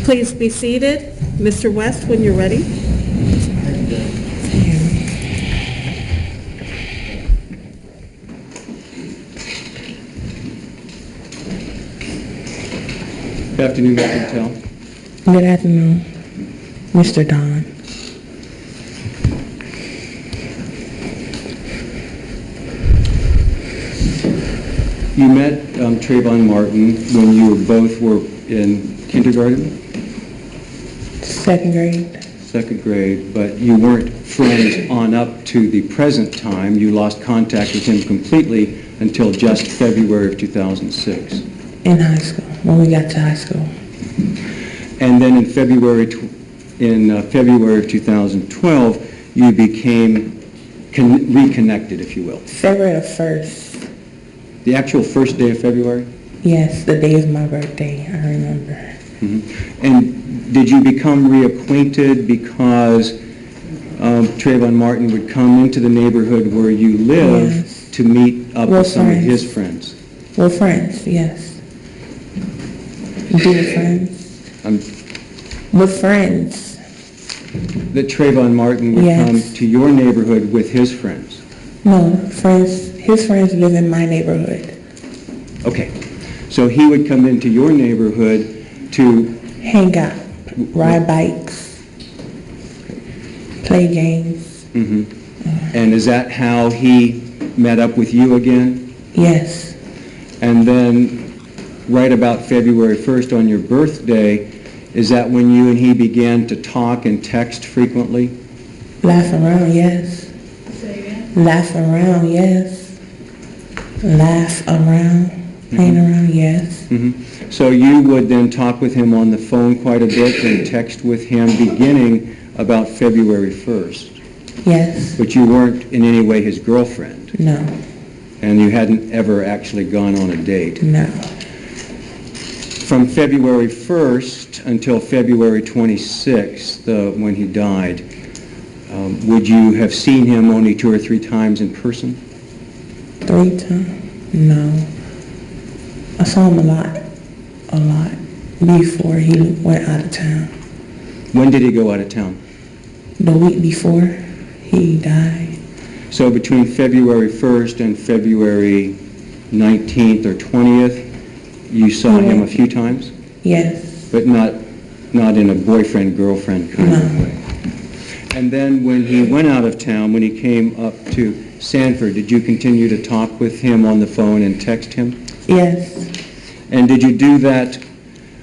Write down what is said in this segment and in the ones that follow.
Please be seated. Mr. West, when you're ready. Good afternoon, Mr. Patel. Good afternoon, Mr. Don. You met Trayvon Martin when you both were in kindergarten? Second grade. Second grade, but you weren't friends on up to the present time. You lost contact with him completely until just February of 2006. In high school, when we got to high school. And then in February of 2012, you became reconnected, if you will. February the 1st. The actual first day of February? Yes, the day of my birthday, I remember. Mm-hmm. And did you become reacquainted because Trayvon Martin would come into the neighborhood where you live Yes. to meet up We're with some of friends. his friends? We're friends, yes. We're friends. We're friends. That Trayvon Martin would Yes. come to your neighborhood with his friends? No, friends. His friends live in my neighborhood. Okay. So he would come into your neighborhood to... Hang out, ride bikes, play games. Mm-hmm. And is that how he met up with you again? Yes. And then right about February 1st on your birthday, is that when you and he began to talk and text frequently? Laugh around, yes. Say again. Laugh around, yes. Laugh around, hang around, yes. Mm-hmm. So you would then talk with him on the phone quite a bit and text with him beginning about February 1st. Yes. But you weren't in any way his girlfriend. No. And you hadn't ever actually gone on a date. No. From February 1st until February 26th, when he died, would you have seen him only 2 or 3 times in person? 3 times? No. I saw him a lot, before he went out of town. When did he go out of town? The week before he died. So between February 1st and February 19th or 20th, you saw him a few times? Yes. But not in a boyfriend-girlfriend kind of way. And then when he went out of town, when he came up to Sanford, did you continue to talk with him on the phone and text him? Yes. And did you do that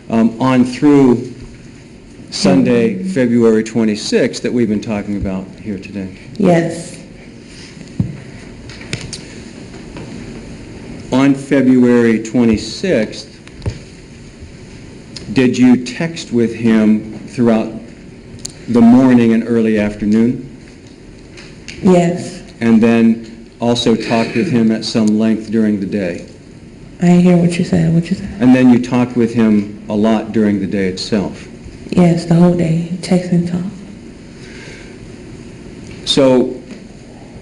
on through Sunday, February 26th, that we've been talking about here today? Yes. On February 26th, did you text with him throughout the morning and early afternoon? Yes. And then also talked with him at some length during the day? I didn't hear what you said. What you said? And then you talked with him a lot during the day itself? Yes, the whole day. Text and talk. So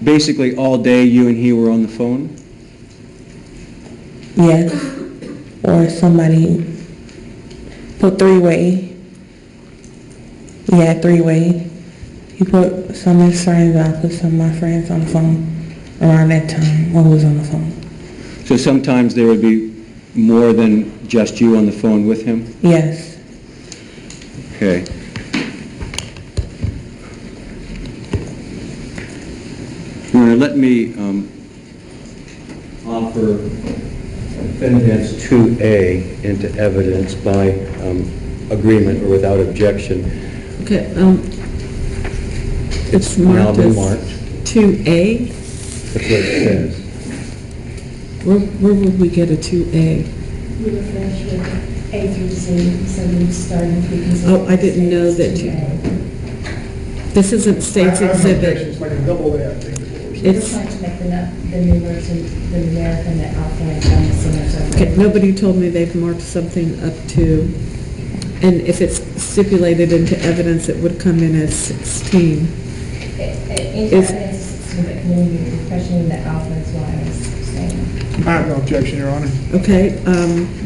basically all day you and he were on the phone? Yes. Or somebody put 3-way. He had 3-way. He put some of his friends, I put some of my friends on the phone around that time when we was on the phone. So sometimes there would be more than just you on the phone with him? Yes. Okay. Your Honor, let me offer Defendants 2A into evidence by agreement or without objection. Okay, it's Now marked been as marked. 2A. That's what it says. Where would we get a 2A? We were finished with A through C, so we started with Oh, I didn't know that you, this isn't State's Exhibit. It's like a double A, I think. We're trying to make the new version, the numeric and the alpha and similar. Okay, nobody told me they've marked something up to, and if it's stipulated into evidence, it would come in as 16. Into Is- evidence, but when you were questioning the alpha is why I was saying. I have no objection, Your Honor. Okay,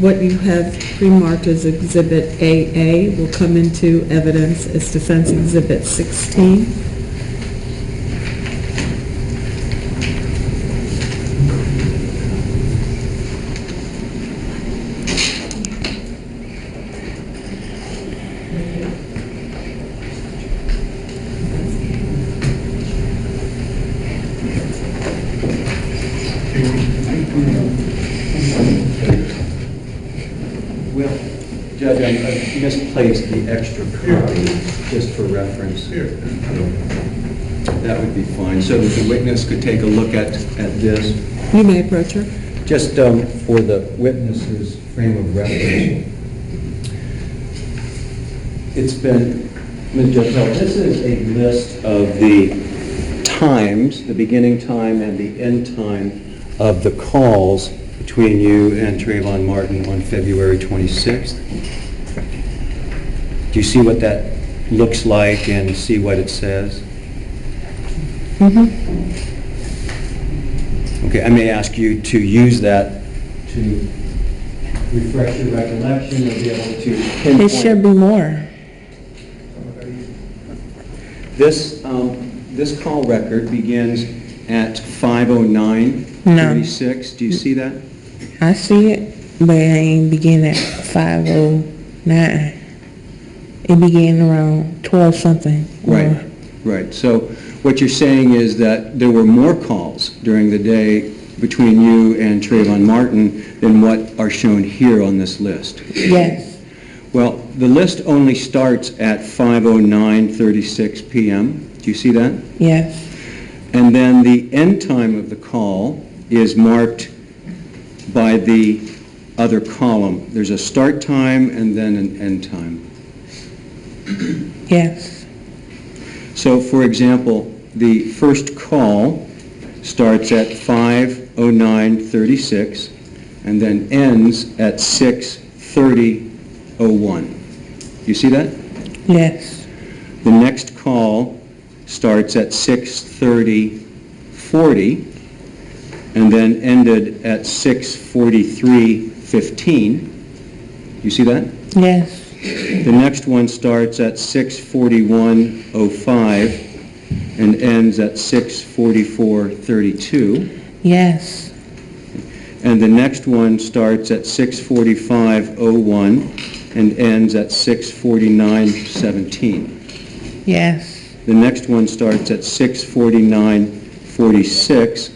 what you have pre-marked as Exhibit AA will come into evidence as Defense Exhibit 16. Well, Judge, I misplaced the extra copy, just for reference. That would be fine, so that the witness could take a look at this. You may approach her. Just for the witness's frame of reference. It's been, Ms. Judge, this is a list of the times, the beginning time and the end time of the calls between you and Trayvon Martin on February 26th. Do you see what that looks like and see what it says? Okay, I may ask you to use that to refresh your recollection or be able to pinpoint. It should be more. This call record begins at 5:09:36. Do you see that? I see it, but it ain't begin at 5:09. It began around 12 something. Right, right. So what you're saying is that there were more calls during the day between you and Trayvon Martin than what are shown here on this list. Yes. Well, the list only starts at 5:09:36 p.m. Do you see that? Yes. And then the end time of the call is marked by the other column. There's a start time and then an end time. Yes. So, for example, the first call starts at 5:09:36 and then ends at 6:30:01. You see that? Yes. The next call starts at 6:30:40 and then ended at 6:43:15. You see that? Yes. The next one starts at 6:41:05 and ends at 6:44:32. Yes. And the next one starts at 6:45:01 and ends at 6:49:17. Yes. The next one starts at 6:49:46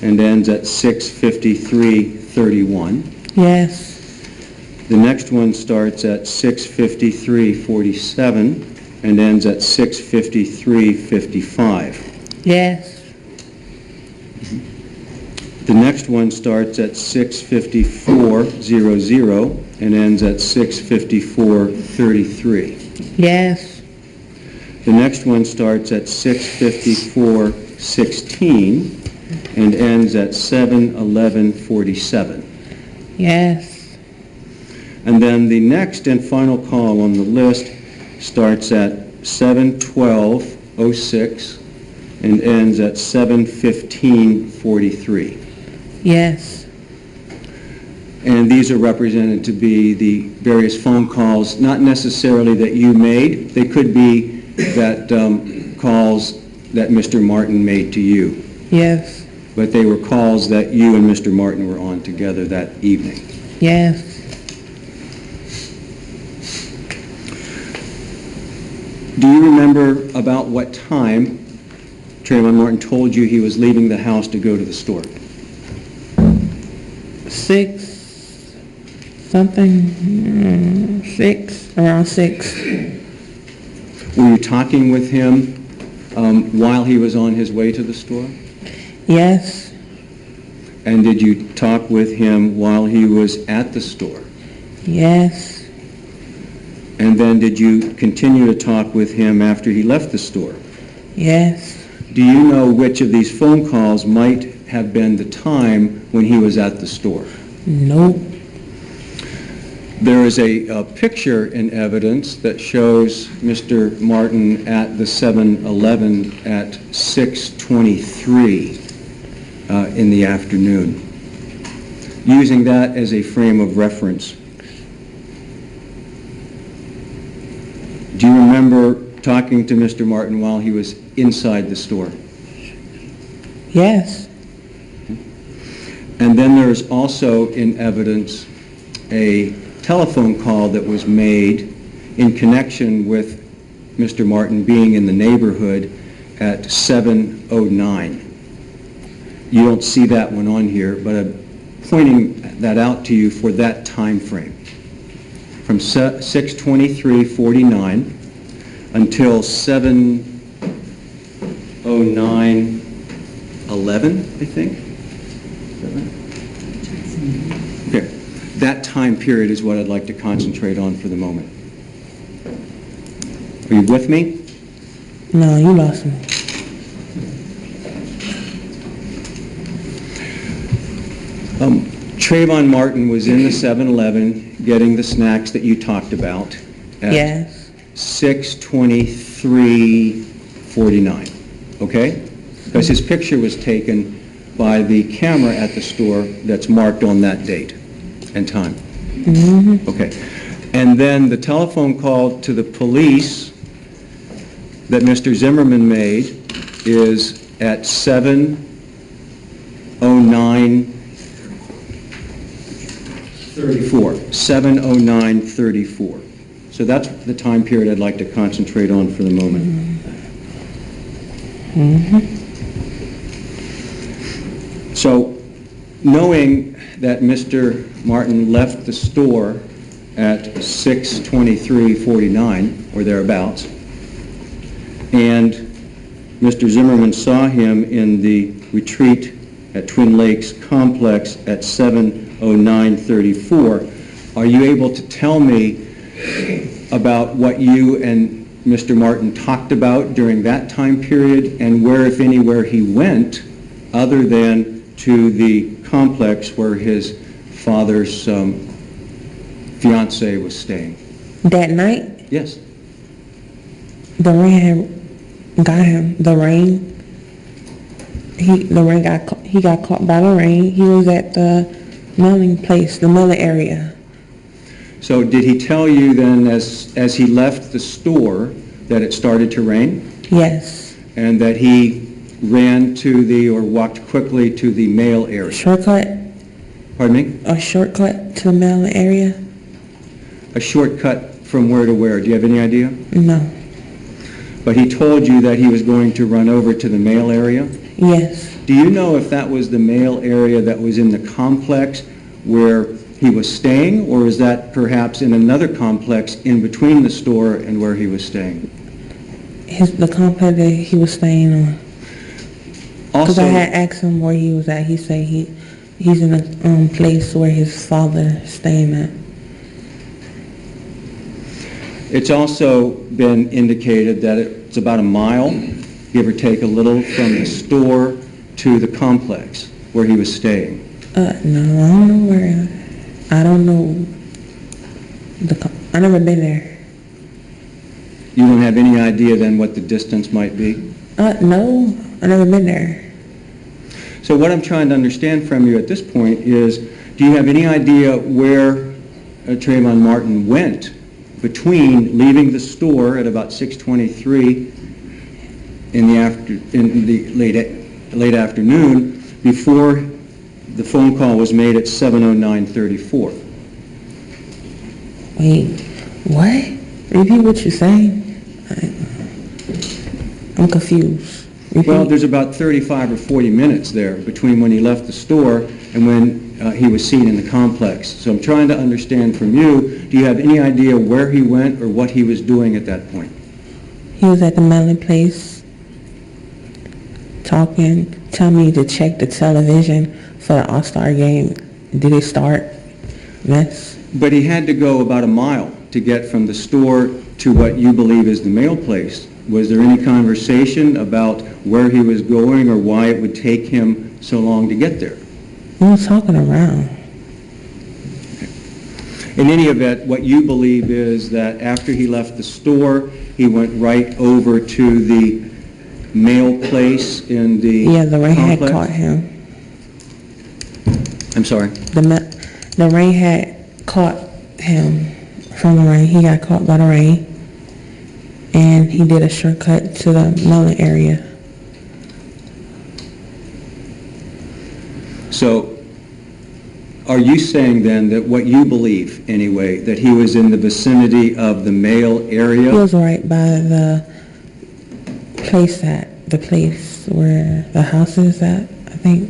and ends at 6:53:31. Yes. The next one starts at 6:53:47 and ends at 6:53:55. Yes. The next one starts at 6:54:00 and ends at 6:54:33. Yes. The next one starts at 6:54:16 and ends at 7:11:47. Yes. And then the next and final call on the list starts at 7:12:06 and ends at 7:15:43. Yes. And these are represented to be the various phone calls, not necessarily that you made. They could be that calls that Mr. Martin made to you. Yes. But they were calls that you and Mr. Martin were on together that evening. Yes. Do you remember about what time Trayvon Martin told you he was leaving the house to go to the store? 6 something. 6, around 6. Were you talking with him while he was on his way to the store? Yes. And did you talk with him while he was at the store? Yes. And then did you continue to talk with him after he left the store? Yes. Do you know which of these phone calls might have been the time when he was at the store? Nope. There is a picture in evidence that shows Mr. Martin at the 7-Eleven at 6:23 in the afternoon. using that as a frame of reference. Do you remember talking to Mr. Martin while he was inside the store? Yes. And then there's also in evidence a telephone call that was made in connection with Mr. Martin being in the neighborhood at 7:09. You don't see that one on here, but I'm pointing that out to you for that time frame. From 6:23:49 until 7:09:11, I think. Okay. That time period is what I'd like to concentrate on for the moment. Are you with me? No, you lost me. Trayvon Martin was in the 7-Eleven getting the snacks that you talked about at Yes. 6:23:49, okay? Because his picture was taken by the camera at the store that's marked on that date and time. Mm-hmm. Okay. And then the telephone call to the police that Mr. Zimmerman made is at 7:09:34. 7:09:34. So that's the time period I'd like to concentrate on for the moment. Mm-hmm. So, knowing that Mr. Martin left the store at 6:23:49 or thereabouts, and Mr. Zimmerman saw him in the retreat at Twin Lakes Complex at 7:09:34, are you able to tell me about what you and Mr. Martin talked about during that time period, and where, if anywhere, he went other than to the complex where his father's fiancée was staying? That night, Yes. the rain had got him. The rain. He got caught by the rain. He was at the mailing place, the mailing area. So did he tell you then, as he left the store, that it started to rain, Yes. and that he ran to or walked quickly to the mail area? Shortcut. Pardon me? A shortcut to the mailing area? A shortcut from where to where? Do you have any idea? No. But he told you that he was going to run over to the mail area? Yes. Do you know if that was the mail area that was in the complex where he was staying, or is that perhaps in another complex in between the store and where he was staying? The complex that he was staying on. Because I Also, had asked him where he was at. He said he's in a place where his father is staying at. it's also been indicated that it's about a mile, give or take a little, from the store to the complex where he was staying. No, I don't know where. I don't know. I never been there. You don't have any idea then what the distance might be? No, I never been there. So what I'm trying to understand from you at this point is, do you have any idea where Trayvon Martin went between leaving the store at about 6:23 in the late afternoon before the phone call was made at 7:09:34? Wait, what? Repeat what you're saying. I'm confused. Repeat. Well, there's about 35 or 40 minutes there between when he left the store and when he was seen in the complex. So I'm trying to understand from you, do you have any idea where he went or what he was doing at that point? He was at the mailing place talking, telling me to check the television for the All-Star game. Did it start? Yes. But he had to go about a mile to get from the store to what you believe is the mail place. Was there any conversation about where he was going or why it would take him so long to get there? We were talking around. In any event, what you believe is that after he left the store, he went right over to the mail place in the Yeah, the rain had complex? caught him. I'm sorry? The rain had caught him from the rain. He got caught by the rain. And he did a shortcut to the melon area. So, are you saying then that what you believe, anyway, that he was in the vicinity of the male area? He was right by the place where the house is at, I think.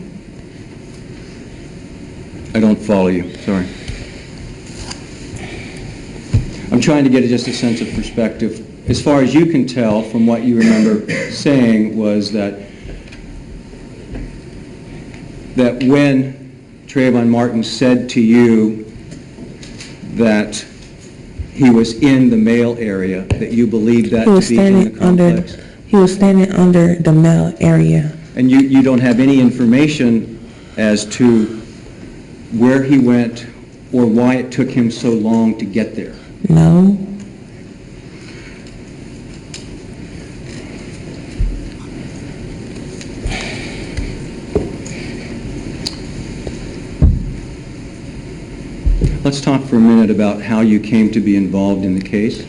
I don't follow you, sorry. I'm trying to get just a sense of perspective. As far as you can tell from what you remember saying was that when Trayvon Martin said to you that he was in the male area, that you believed that to be in the complex? He was standing under the male area. And you don't have any information as to where he went or why it took him so long to get there? No. Let's talk for a minute about how you came to be involved in the case.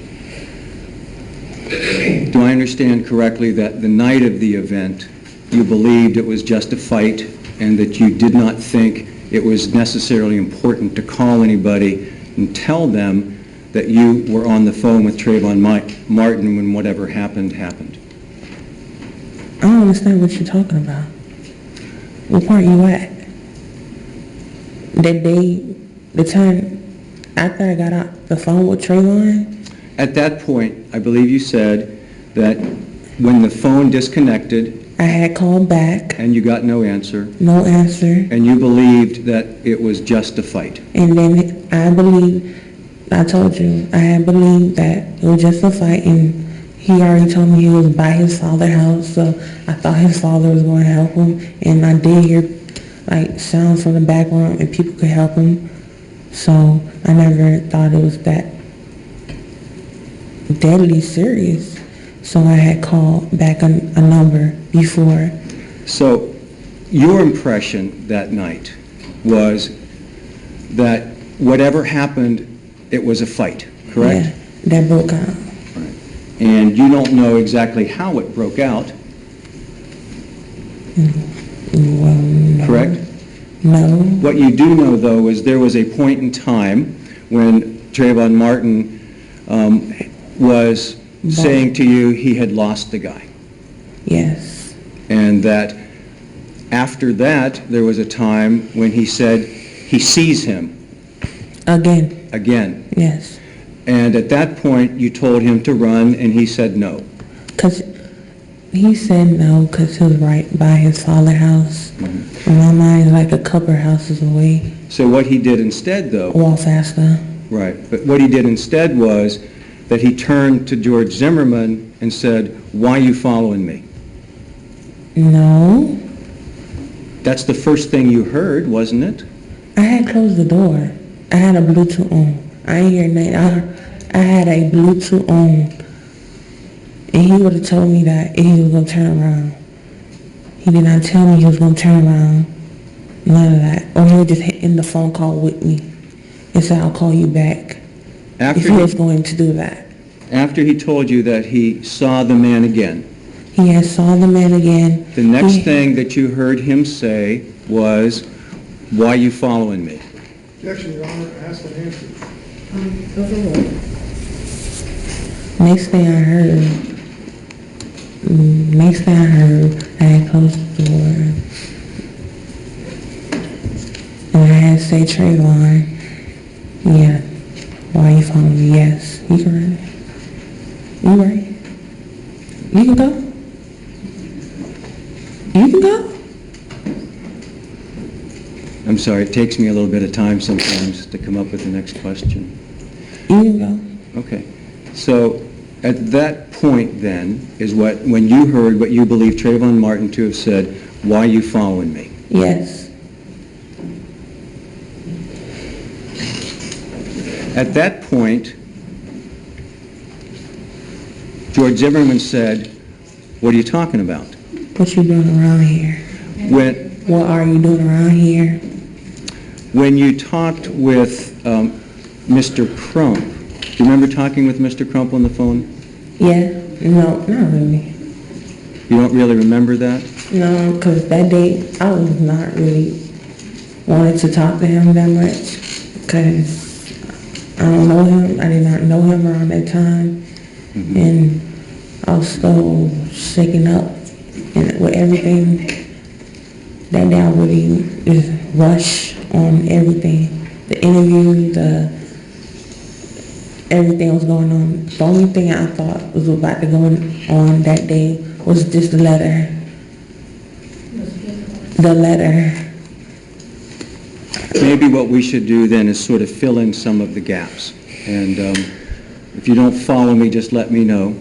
Do I understand correctly that the night of the event, you believed it was just a fight and that you did not think it was necessarily important to call anybody and tell them that you were on the phone with Trayvon Martin when whatever happened, happened? I don't understand what you're talking about. What part you at? The time after I got out the phone with Trayvon? At that point, I believe you said that when the phone disconnected I had called back, and you got no answer, no answer, and you believed that it was just a fight. and then I told you, I had believed that it was just a fight, and he already told me he was by his father's house, so I thought his father was going to help him, and I did hear like sounds from the background and people could help him, so I never thought it was that deadly serious. So I had called back a number before. So your impression that night was that whatever happened, it was a fight, correct? Yeah, that broke out. Right. And you don't know exactly how it broke out, Well, no. correct? No. What you do know, though, is there was a point in time when Trayvon Martin was saying to you he had lost the guy. Yes. And that after that, there was a time when he said he sees him again. Yes. And at that point, you told him to run, and he said no. Because he said no because he was right by his father's house. Mm-hmm. And my mind is like a couple houses away. So what he did instead, though... Walk faster. Right. But what he did instead was that he turned to George Zimmerman and said, "Why are you following me?" No. That's the first thing you heard, wasn't it? I had closed the door. I had a Bluetooth on. I ain't hear nothing. I had a Bluetooth on. And he would have told me that he was going to turn around. He did not tell me he was going to turn around. None of that. Or he would just end the phone call with me and say, "I'll call you back." If he was going to do that. After he told you that he saw the man again, He had saw the man again. the next thing that you heard him say was, "Why are you following me?" Objection, Your Honor, ask and answer. Overruled. Next thing I heard, I had closed the door. And I had to say, "Trayvon, yeah, why are you following me?" Yes, you can run. You right? You can go? You can go? I'm sorry, it takes me a little bit of time sometimes to come up with the next question. You can go. Okay. So at that point then is when you heard what you believe Trayvon Martin to have said, "Why are you following me?" Yes. At that point, George Zimmerman said, "What are you talking about?" What you doing around here? When What are you doing around here? When you talked with Mr. Crump, do you remember talking with Mr. Crump on the phone? Yeah, no, not really. You don't really remember that? No, because that day I was not really wanting to talk to him that much because I don't know him. I did not know him around that time. And I was so shaken up and with everything. That day I really just rushed on everything. The interview, everything was going on. The only thing I thought was about to go on that day was just the letter. The letter. Maybe what we should do then is sort of fill in some of the gaps. And if you don't follow me, just let me know.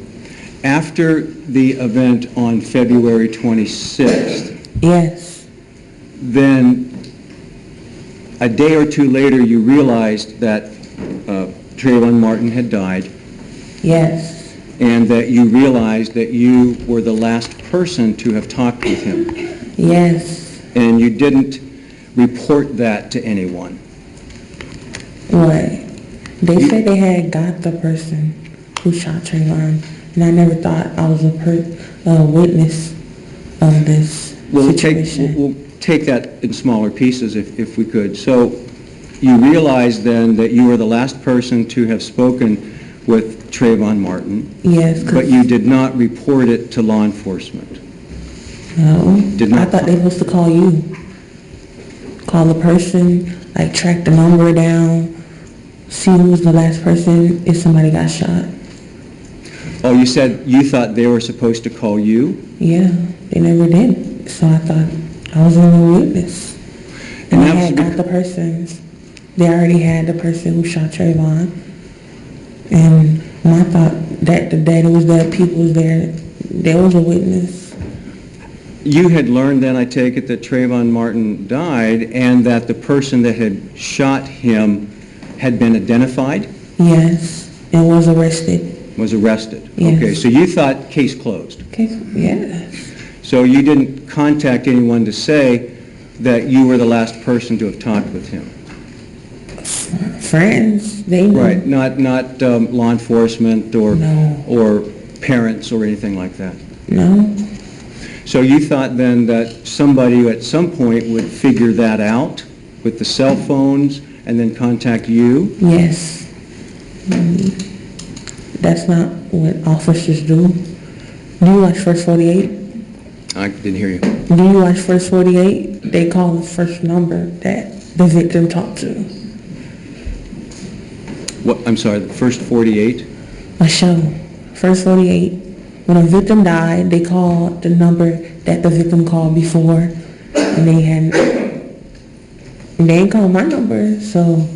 After the event on February 26th, Yes, then a day or two later, you realized that Trayvon Martin had died, yes, and that you realized that you were the last person to have talked with him. yes. And you didn't report that to anyone. What? They said they had got the person who shot Trayvon, and I never thought I was a witness of this situation. We'll take that in smaller pieces if we could. So you realized then that you were the last person to have spoken with Trayvon Martin, Yes, but 'cause you did not report it to law enforcement. no, Did I not- thought they were supposed to call you. Call the person, like track the number down, see who was the last person if somebody got shot. Oh, you said you thought they were supposed to call you? Yeah, they never did. So I thought I was in the witness. And And they that was had got the persons. They already had the person who shot Trayvon. And I thought that the day it was that people was there, there was a witness. You had learned then, I take it, that Trayvon Martin died and that the person that had shot him had been identified, Yes, and was arrested. was arrested? Yes. Okay, so you thought case closed. Okay, yes. So you didn't contact anyone to say that you were the last person to have talked with him? Friends, they knew. Right, not law enforcement No. or parents or anything like that? No, So you thought then that somebody at some point would figure that out with the cell phones and then contact you? yes. That's not what officers do. Do you watch First 48? I didn't hear you. Do you watch First 48? They call the first number that the victim talked to. What, I'm sorry, the first 48? A show. First 48. When a victim died, they called the number that the victim called before, and they didn't call my number, so,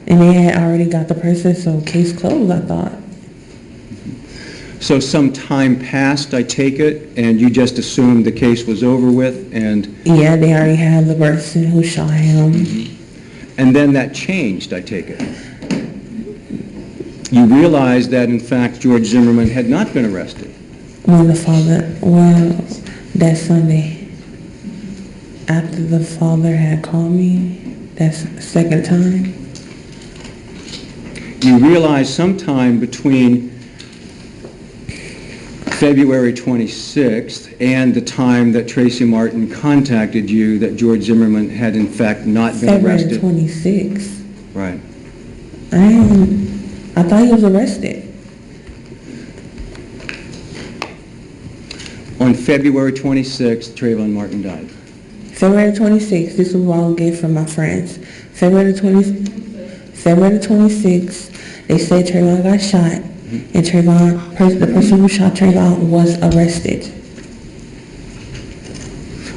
and they had already got the person, so case closed, I thought. So some time passed, I take it, and you just assumed the case was over with, and Yeah, they already had the person who shot him. then that changed, I take it. You realized that, in fact, George Zimmerman had not been arrested. When that Sunday, after the father had called me, that's the second time. You realized sometime between February 26th and the time that Tracy Martin contacted you that George Zimmerman had in fact not been February arrested. 26th. Right. I thought he was arrested. On February 26th, Trayvon Martin died. February 26th, this is what I'll get from my friends. February 26th, they said Trayvon got shot, and the person who shot Trayvon was arrested.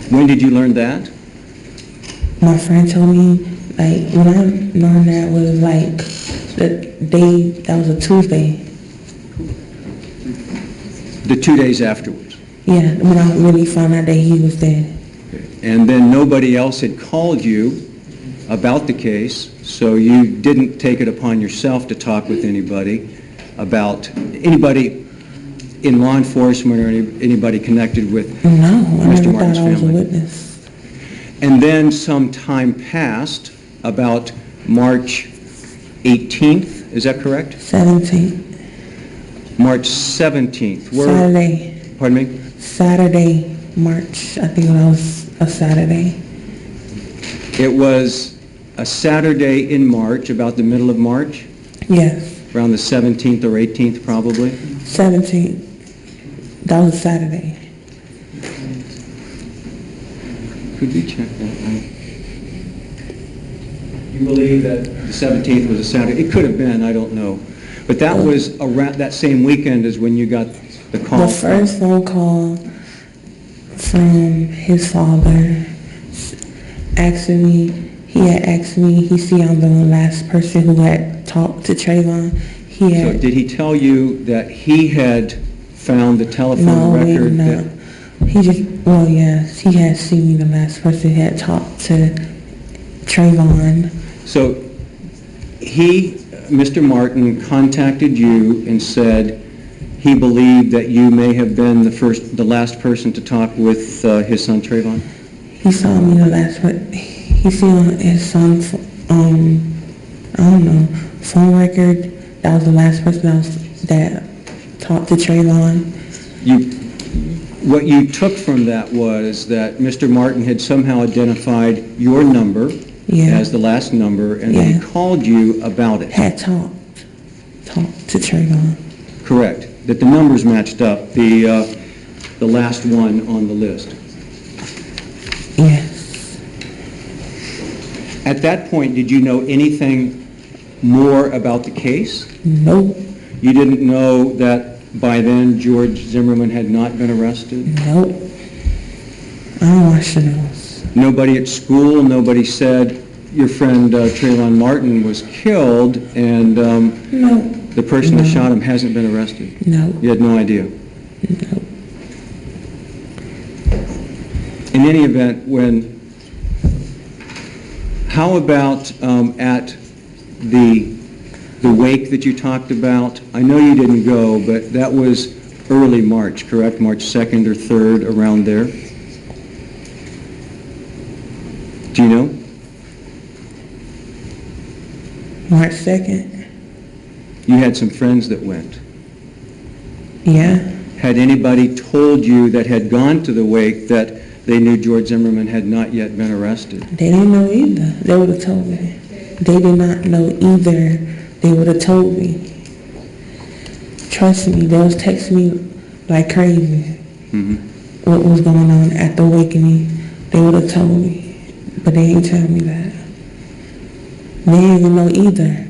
When did you learn that? My friend told me, like, when I learned that was like, that was a Tuesday. The 2 days afterwards. Yeah, when I really found out that he was dead. And then nobody else had called you about the case, so you didn't take it upon yourself to talk with anybody in law enforcement or anybody connected with No, I Mr. never Martin's thought I was a family. witness. And then some time passed, about March 18th, is that correct? 17th, March 17th. Saturday, Pardon me? Saturday, March, I think that was a Saturday. It was a Saturday in March, about the middle of March, Yes, around the 17th or 18th probably. 17th, that was a Saturday. Could we check that out? You believe that the 17th was a Saturday? It could have been, I don't know. But that was around that same weekend as when you got the call. The first phone call from his father asking me, he had asked me, he see I'm the last person who had talked to Trayvon. He So had, did he tell you that he had found the telephone no, record? no. He just, well, yes, he had seen me the last person who had talked to Trayvon. So he, Mr. Martin, contacted you and said he believed that you may have been the last person to talk with his son Trayvon? He saw me the last, but he seen on his son's, I don't know, phone record. That was the last person that talked to Trayvon. What you took from that was that Mr. Martin had somehow identified your number Yeah. as the last number, and that he Yeah. called you about it. Had talked to Trayvon. Correct. That the numbers matched up, the last one on the list. Yes. At that point, did you know anything more about the case? Nope. You didn't know that by then George Zimmerman had not been arrested? Nope. I don't watch the news. Nobody at school, nobody said your friend Trayvon Martin was killed and Nope. the person that shot him hasn't been arrested? Nope. You had no idea? Nope. In any event, how about at the wake that you talked about? I know you didn't go, but that was early March, correct? March 2nd or 3rd, around there? Do you know? March 2nd? You had some friends that went. Yeah. Had anybody told you that had gone to the wake that they knew George Zimmerman had not yet been arrested? They didn't know either. They would have told me. They did not know either. They would have told me. Trust me, they was texting me like crazy. What was going on at the awakening. They would have told me. But they didn't tell me that. They didn't even know either.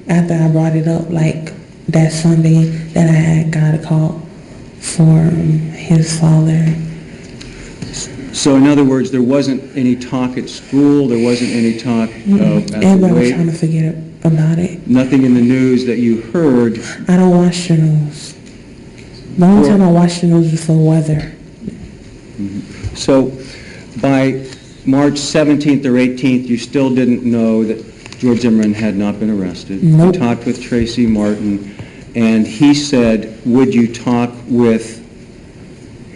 After I brought it up, like that Sunday that I had got a call from his father. So in other words, there wasn't any talk at school, there wasn't any talk at the Everybody was wake? trying to forget about it. Nothing in the news that you heard? I don't watch the news. The only time I watch the news is for weather. So by March 17th or 18th, you still didn't know that George Zimmerman had not been arrested? Nope. You talked with Tracy Martin, and he said, would you talk with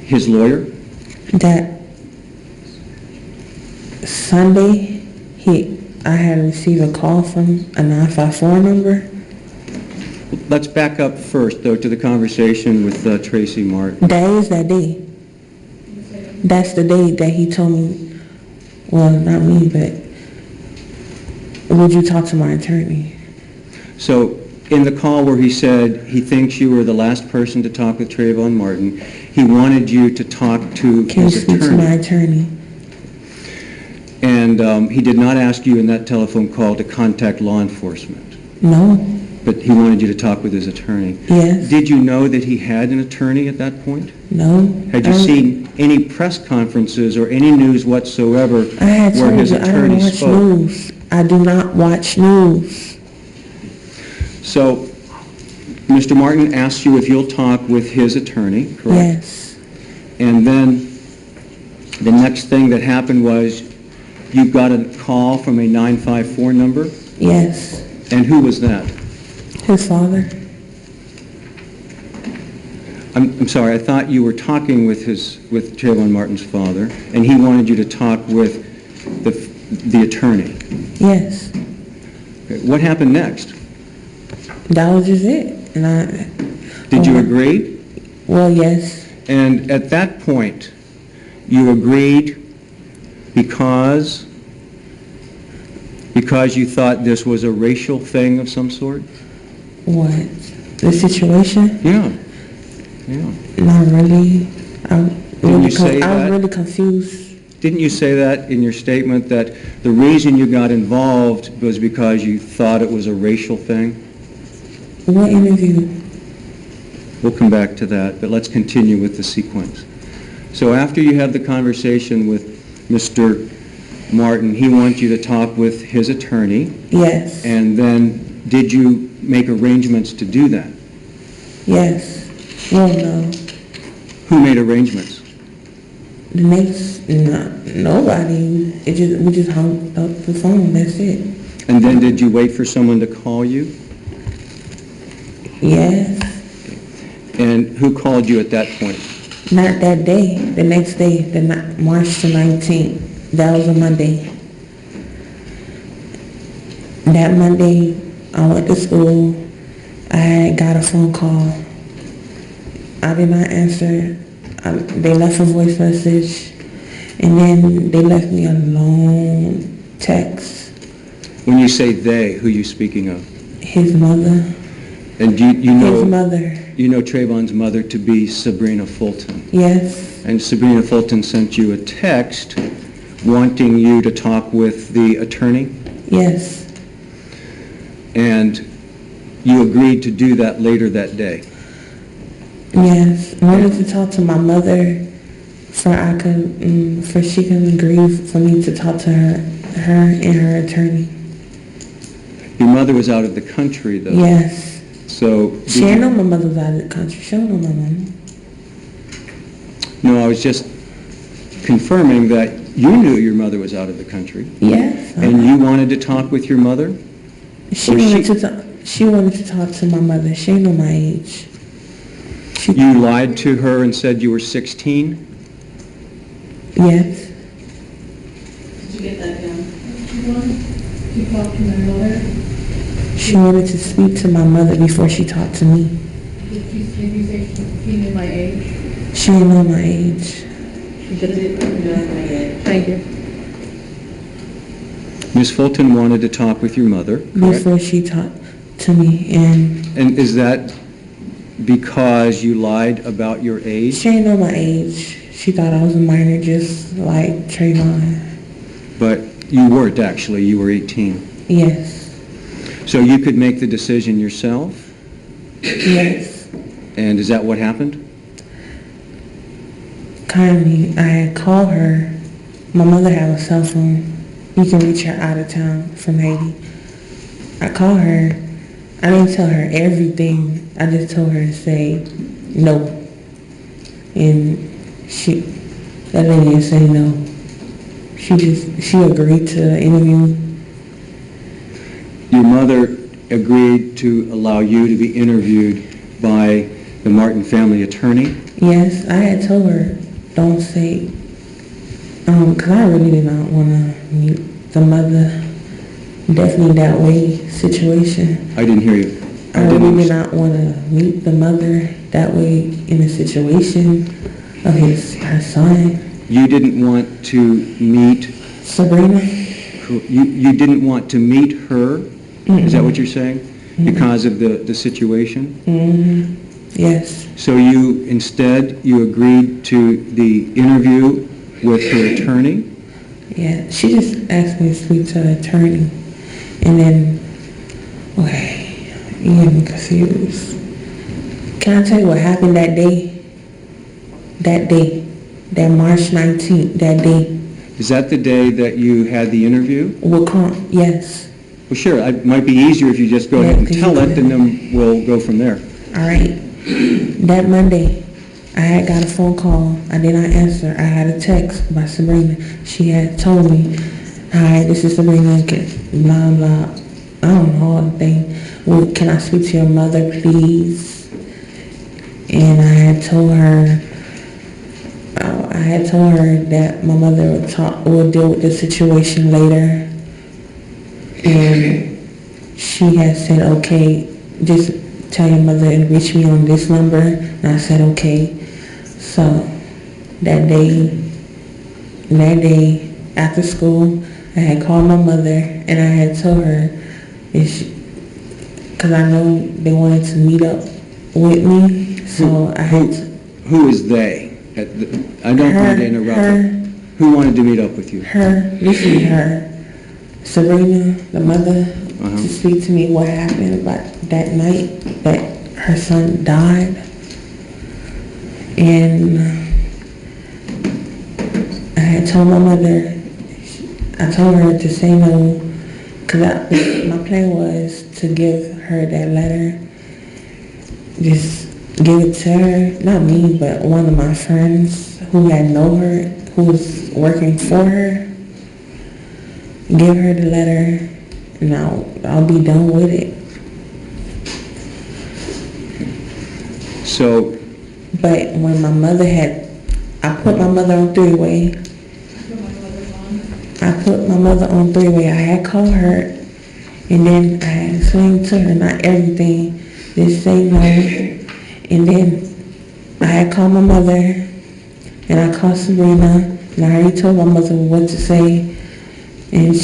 his lawyer? That Sunday, I had received a call from a 954 number. Let's back up first, though, to the conversation with Tracy Martin. That is that day. That's the day that he told me, well, not me, but would you talk to my attorney? So in the call where he said he thinks you were the last person to talk with Trayvon Martin, he wanted you to talk to Can you his speak to my attorney. attorney? And he did not ask you in that telephone call to contact law enforcement, No. but he wanted you to talk with his attorney. Yes. Did you know that he had an attorney at that point? No. Had you seen any press conferences or any news whatsoever I had where told his you, I don't attorney watch spoke? news. I do not watch news. So Mr. Martin asked you if you'll talk with his attorney, correct? Yes. And then the next thing that happened was you got a call from a 954 number? Yes. And who was that? His father. I'm sorry, I thought you were talking with Trayvon Martin's father, and he wanted you to talk with the attorney. Yes. Okay, what happened next? That was just it. And Did you agree? Well, yes. And at that point, you agreed because you thought this was a racial thing of some sort? What? The situation? Yeah. Yeah. Not really. Didn't you say I was that? really confused. Didn't you say that in your statement, that the reason you got involved was because you thought it was a racial thing? What interview? We'll come back to that, but let's continue with the sequence. So after you had the conversation with Mr. Martin, he wanted you to talk with his attorney, Yes. and then did you make arrangements to do that? Yes. Well, no. Who made arrangements? The next, nobody. We just hung up the phone. That's it. And then did you wait for someone to call you? Yes. And who called you at that point? Not that day. The next day, March the 19th. That was a Monday. That Monday, I went to school. I got a phone call. I did not answer. They left a voice message, and then they left me a long text. When you say they, who are you speaking of? His mother. And you know... His mother. You know Trayvon's mother to be Sabrina Fulton. Yes. And Sabrina Fulton sent you a text wanting you to talk with the attorney? Yes. And you agreed to do that later that day? Yes. I wanted to talk to my mother for she can agree for me to talk to her and her attorney. Your mother was out of the country, though. Yes. So... She didn't know my mother was out of the country. She don't know my mom. No, I was just confirming that you knew your mother was out of the country. Yes. And you wanted to talk with your mother? She wanted to talk to my mother. She didn't know my age. You lied to her and said you were 16? Yes. Did you get that down? You talked to my mother. She wanted to speak to my mother before she talked to me. Did you say she knew my age? She didn't know my age. She didn't know my age. Thank you. Ms. Fulton wanted to talk with your mother, correct? Before she talked to me, And is that because you lied about your age? she didn't know my age. She thought I was a minor, just like Trayvon. But you weren't, actually. You were 18. Yes. So you could make the decision yourself? Yes. And is that what happened? Kindly, I called her. My mother had a cell phone. You can reach her out of town from Haiti. I called her. I didn't tell her everything. I just told her to say no. And that lady didn't say no. She agreed to the interview. Your mother agreed to allow you to be interviewed by the Martin family attorney? Yes, I had told her, don't say, because I really did not want to meet the mother, definitely that way situation. I didn't hear you. I really did not want to meet the mother that way in a situation of her son. You didn't want to meet... Sabrina? You didn't want to meet her? Is that what you're saying? Because of the situation? Mm-hmm. Yes. So you agreed to the interview with her attorney? Yeah, she just asked me to speak to the attorney. And then, okay, you get me confused. Can I tell you what happened that day? That March 19th, that day. Is that the day that you had the interview? Yes. Well, sure. It might be easier if you just go ahead and tell it, and then we'll go from there. All right. That Monday, I had got a phone call. I did not answer. I had a text by Sabrina. She had told me, hi, this is Sabrina, blah, blah. I don't know all the thing. Well, can I speak to your mother, please? And I had told her that my mother would deal with the situation later. And she had said, okay, just tell your mother and reach me on this number. And I said, okay. So that day after school, I had called my mother and I had told her, because I know they wanted to meet up with me, so I had to. Who is they? I don't want to interrupt. Her. Who wanted to meet up with you? This is her, Sabrina, the mother, to speak to me what happened about that night that her son died. And I had told my mother, I told her to say no, because my plan was to give her that letter, just give it to her, not me, but one of my friends who had known her, who was working for her, give her the letter, and I'll be done with it. So, But when my mother I put my mother on three-way. I had called her, and then I had explained to her, not everything, just say no. And then I had called my mother, and I called Sabrina, and I already told my mother what to say. And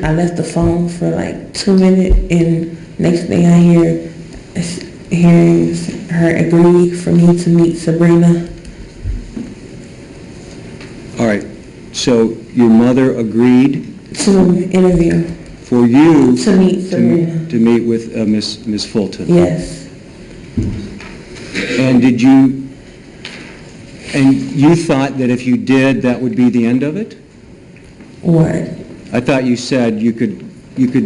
I left the phone for like 2 minutes, and next thing I hearing her agree for me to meet Sabrina. all right, so your mother agreed To interview. for you To meet Sabrina. to meet with Miss Fulton. Yes. And you thought that if you did, that would be the end of it? What? I thought you said you could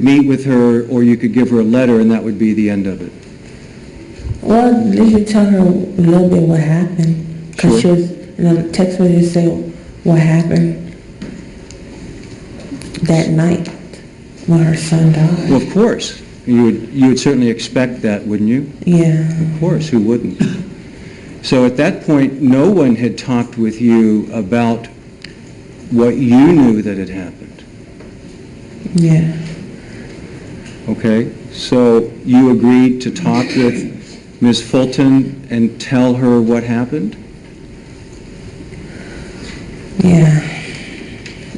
meet with her, or you could give her a letter, and that would be the end of it. Well, did you tell her a little bit what happened? Because Sure. she was, in the text message say what happened that night when her son died. Well, of course. You would certainly expect that, wouldn't you? Yeah. Of course, who wouldn't? So at that point, no one had talked with you about what you knew that had happened. Yeah. Okay? So you agreed to talk with Ms. Fulton and tell her what happened? Yeah.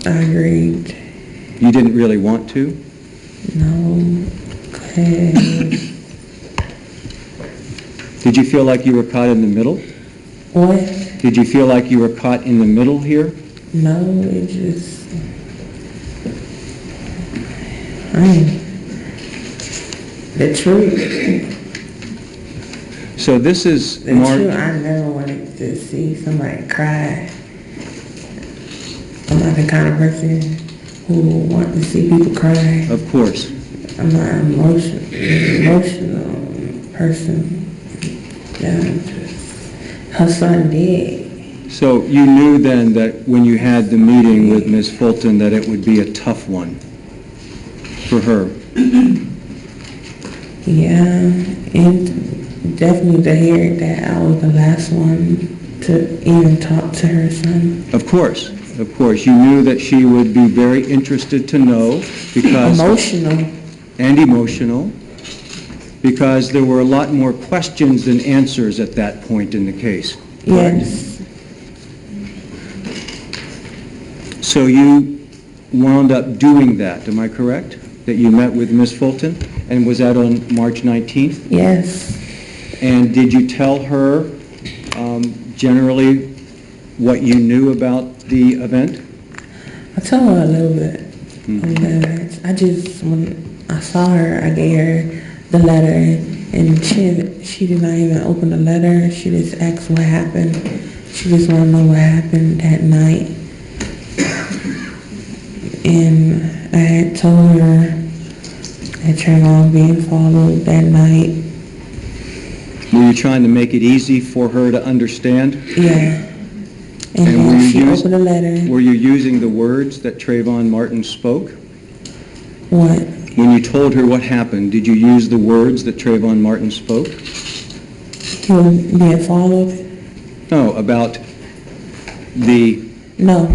I agreed. You didn't really want to? No. 'Cause Did you feel like you were caught in the middle? what? Did you feel like you were caught in the middle here? No, it just... the truth. So this is The truth, March. I never wanted to see somebody cry. I'm not the kind of person who want to see people cry. Of course. I'm not an emotional person. Yeah, her son did. So you knew then that when you had the meeting with Ms. Fulton that it would be a tough one for her? Yeah, and definitely to hear that I was the last one to even talk to her son. Of course. You knew that she would be very interested to know because... Emotional. And emotional, because there were a lot more questions than answers at that point in the case. Yes. So you wound up doing that, am I correct? That you met with Ms. Fulton? And was that on March 19th? Yes. And did you tell her generally what you knew about the event? I told her a little bit. When I saw her, I gave her the letter, and she did not even open the letter. She just asked what happened. She just want to know what happened that night. And I had told her that Trayvon being followed that night. Were you trying to make it easy for her to understand? Yeah. And And then she opened the letter. Were you using the words that Trayvon Martin spoke? What? When you told her what happened, did you use the words that Trayvon Martin spoke? He was being followed? No, about No.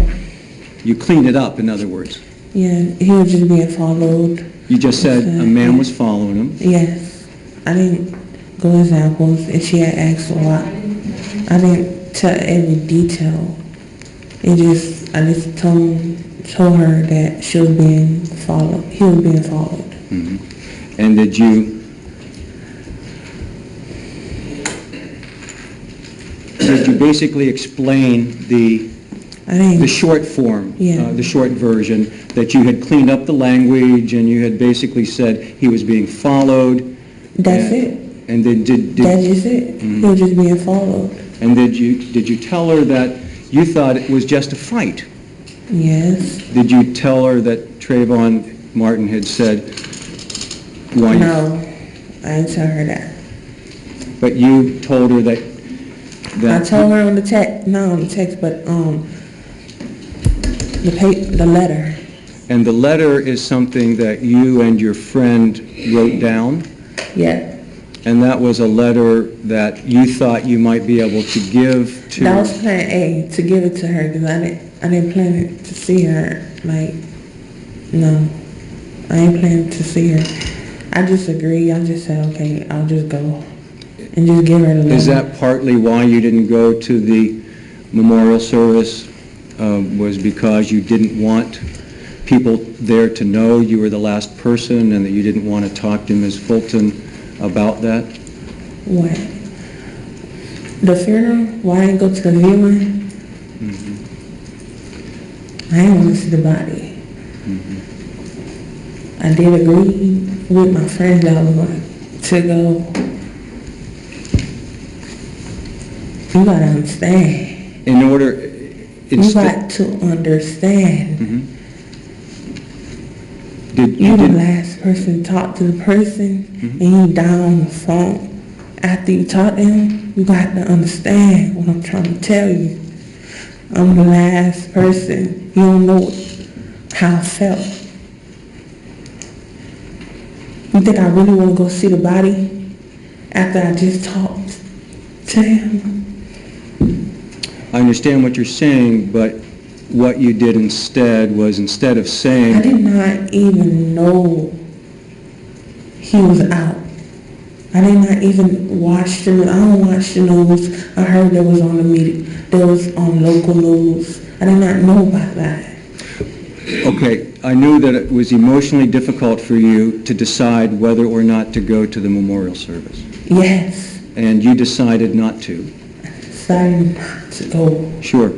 you cleaned it up, in other words. Yeah, he was just being followed. You just said a man was following him. Yes. I didn't go examples, and she had asked a lot. I didn't tell every detail. I just told her that she was being followed. He was being followed. And did you basically explain the I didn't. short form, Yeah. the short version, that you had cleaned up the language and you had basically said he was being followed? That's and- it. And then That's just it. He was just being followed. and did you tell her that you thought it was just a fight? Yes. Did you tell her that Trayvon Martin had said, why? No, I didn't tell her that. But you told her that... I told her on the text, not on the text, but the letter. And the letter is something that you and your friend wrote down? Yeah. And that was a letter that you thought you might be able to give to... That was plan A, to give it to her, because I didn't plan to see her. Like, no, I ain't planning to see her. I just agreed. I just said, okay, I'll just go and just give her the letter. Is that partly why you didn't go to the memorial service, was because you didn't want people there to know you were the last person and that you didn't want to talk to Ms. Fulton about that? What? The funeral? Why I didn't go to the viewing? I didn't want to see the body. I did agree with my friend that I was going to go. You gotta understand. In order... You got to understand. Did You the did- last person to talk to the person, and you down on the phone. After you talk to him, you got to understand what I'm trying to tell you. I'm the last person. You don't know how I felt. You think I really want to go see the body after I just talked to him? I understand what you're saying, but what you did instead was, instead of saying... I did not even know he was out. I did not even watch the news. I don't watch the news. I heard there was on the media, there was on local news. I did not know about that. Okay, I knew that it was emotionally difficult for you to decide whether or not to go to the memorial service, Yes, and you decided not to. decided not to go. Sure.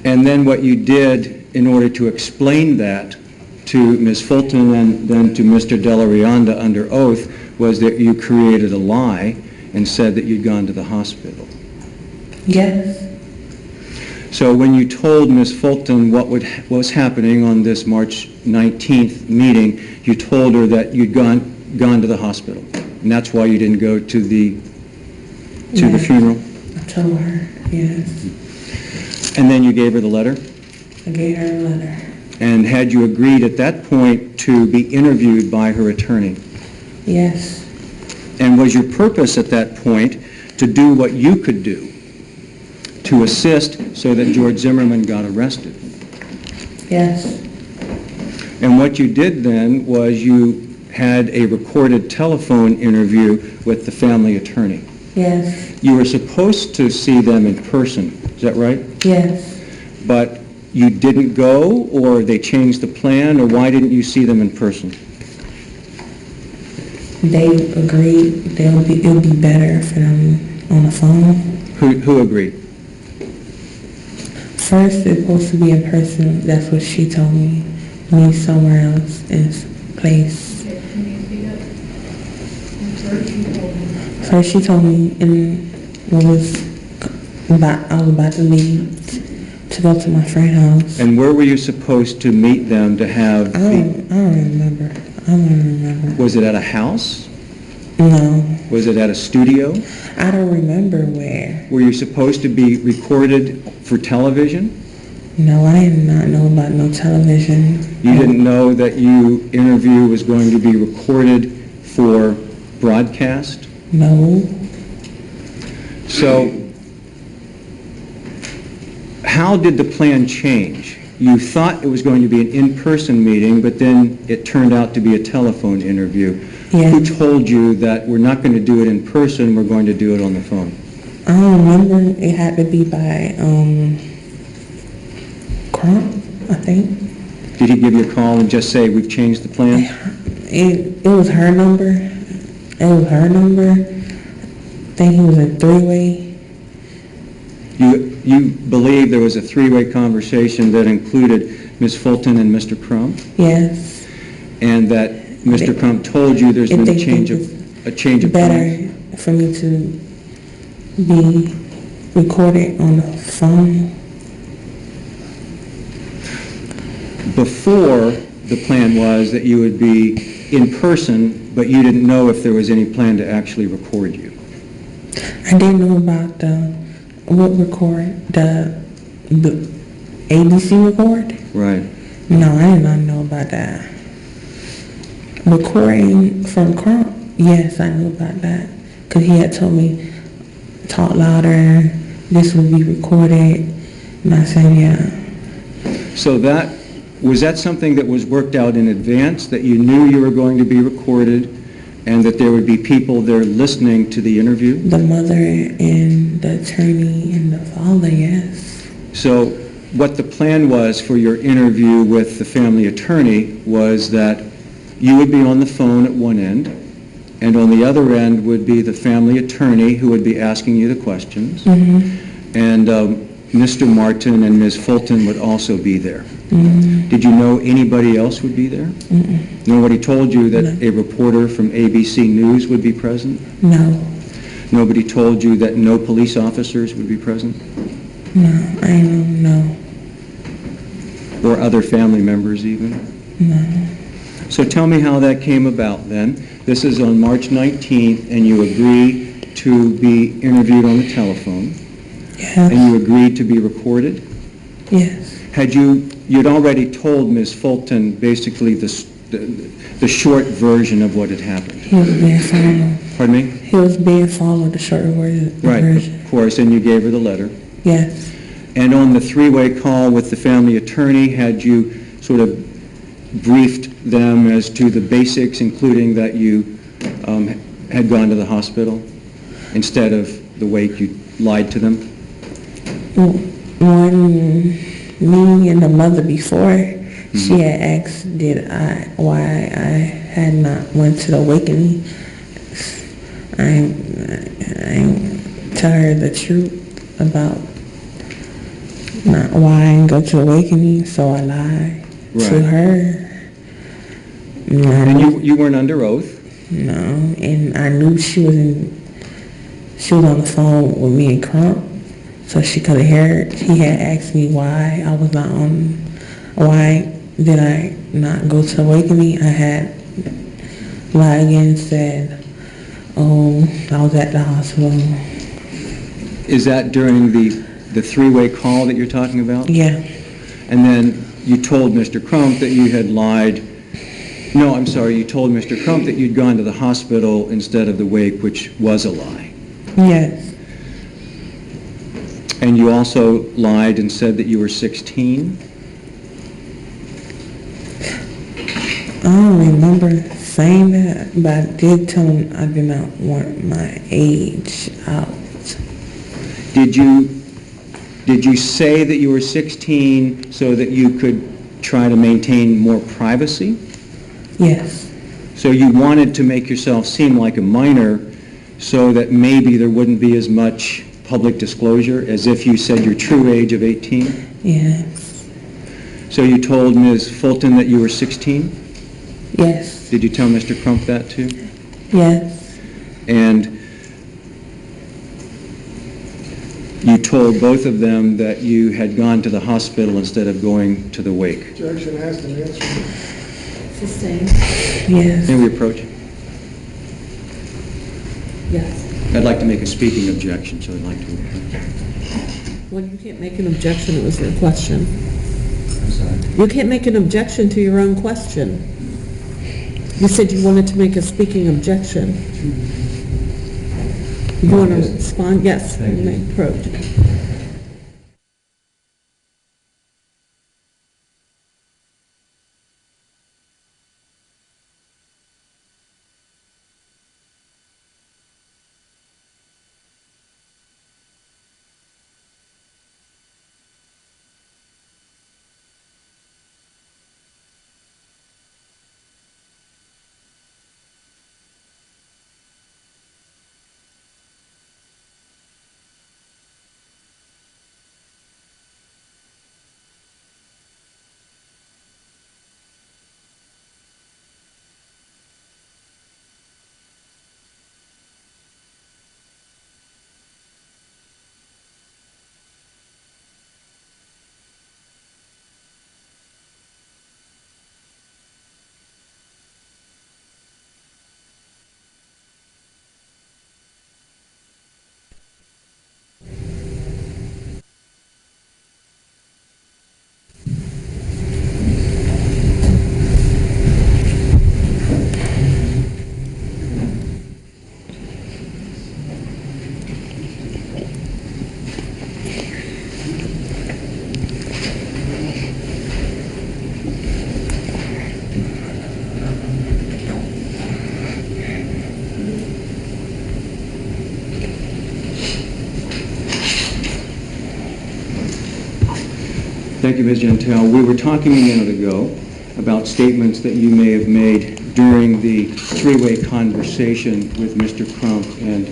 And then what you did in order to explain that to Ms. Fulton and then to Mr. Delarianda under oath was that you created a lie and said that you'd gone to the hospital. Yes, So when you told Ms. Fulton what was happening on this March 19th meeting, you told her that you'd gone to the hospital, and that's why you didn't go to the Yes. funeral? I told her, yes. And then you gave her the letter? I gave her a letter. And had you agreed at that point to be interviewed by her attorney? Yes, And was your purpose at that point to do what you could do to assist so that George Zimmerman got arrested? yes, And what you did then was you had a recorded telephone interview with the family attorney. yes, You were supposed to see them in person, is that right? yes. But you didn't go, or they changed the plan, or why didn't you see them in person? They agreed it'll be better for them on the phone. Who agreed? First, it's supposed to be in person. That's what she told me. Me somewhere else in this place. First, she told me I was about to leave to go to my friend's house. And where were you supposed to meet them to have I don't remember. I don't remember. Was it at a house? No, Was it at a studio? I don't remember where. Were you supposed to be recorded for television? No, I did not know about no television. You didn't know that your interview was going to be recorded for broadcast? No. So how did the plan change? you thought it was going to be an in-person meeting, but then it turned out to be a telephone interview. Yeah. Who told you that we're not going to do it in person, we're going to do it on the phone? I don't remember. It had to be by, Crump, I think. Did he give you a call and just say, we've changed the plan? It was her number. It was her number. I think it was a three-way. You believe there was a three-way conversation that included Ms. Fulton and Mr. Crump, Yes. and that Mr. Crump told you there's been If a they change think of plans? Better for me to be recorded on the phone. Before, the plan was that you would be in person, but you didn't know if there was any plan to actually record you. I didn't know about the ABC record. Right. No, I did not know about that. Recording from Crump, yes, I knew about that. Because he had told me, talk louder, this will be recorded. And I said, yeah. So was that something that was worked out in advance, that you knew you were going to be recorded and that there would be people there listening to the interview? The mother and the attorney and the father, yes. So what the plan was for your interview with the family attorney was that you would be on the phone at one end, and on the other end would be the family attorney who would be asking you the questions. Mm-hmm. And Mr. Martin and Ms. Fulton would also be there. Mm-hmm. Did you know anybody else would be there? Mm-mm. Nobody told you that No. a reporter from ABC News would be present? No, Nobody told you that no police officers would be present? no, I don't know. Or other family members even? No. So tell me how that came about then. This is on March 19th, and you agree to be interviewed on the telephone, and Yes, you agreed to be recorded. yes, You'd already told Ms. Fulton basically the short version of what had happened. he was being followed. Pardon me? He was being followed, the short version. Right, of course, and you gave her the letter. Yes, And on the three-way call with the family attorney, had you sort of briefed them as to the basics, including that you had gone to the hospital instead of the wake, you lied to them? when me and the mother before, she had asked why I had not went to the awakening. I ain't tell her the truth about not why I didn't go to the awakening, so I lied to Right. her. And you weren't under oath? No, and I knew she was on the phone with me and Crump, so she could have heard. He had asked me why I was not on, why did I not go to Awakening. I had lied again and said, oh, I was at the hospital. Is that during the three-way call that you're talking about? Yeah, And then you told Mr. Crump that you had lied. No, I'm sorry, you told Mr. Crump that you'd gone to the hospital instead of the wake, which was a lie. yes, And you also lied and said that you were 16? I don't remember saying that, but I did tell him I did not want my age out. Did you say that you were 16 so that you could try to maintain more privacy? Yes, So you wanted to make yourself seem like a minor so that maybe there wouldn't be as much public disclosure as if you said your true age of 18? yes, So you told Ms. Fulton that you were 16? yes, Did you tell Mr. Crump that too? yes, And you told both of them that you had gone to the hospital instead of going to the wake. Objection asked and answered. Sustained, yes. May we approach? yes. I'd like to make a speaking objection, so I'd like to approach. Well, you can't make an objection, it was your question. I'm sorry. You can't make an objection to your own question. You said you wanted to make a speaking objection. You want to respond? Yes, you may approach. Thank you, Ms. Gentile. We were talking a minute ago about statements that you may have made during the three-way conversation with Mr. Crump and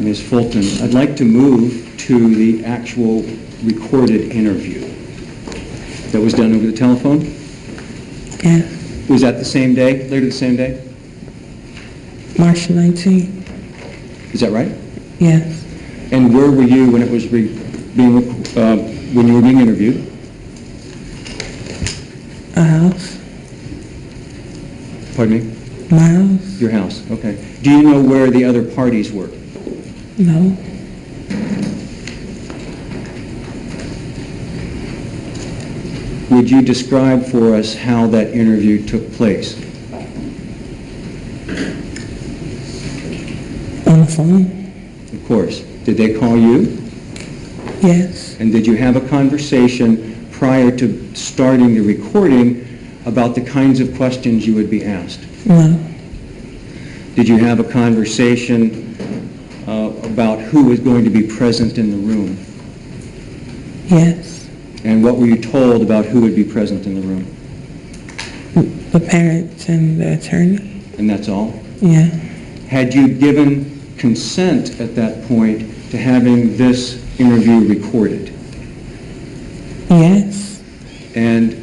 Ms. Fulton. I'd like to move to the actual recorded interview that was done over the telephone. Yeah, Was that the same day, later the same day? March 19th. Is that right? Yes. And where were you when it was when you were being interviewed? A house. Pardon me? My house. Your house, okay. Do you know where the other parties were? No. Would you describe for us how that interview took place? On the phone. Of course. Did they call you? Yes. And did you have a conversation prior to starting the recording about the kinds of questions you would be asked? No. Did you have a conversation about who was going to be present in the room? Yes. And what were you told about who would be present in the room? The parents and the attorney. And that's all? Yeah. Had you given consent at that point to having this interview recorded? Yes. And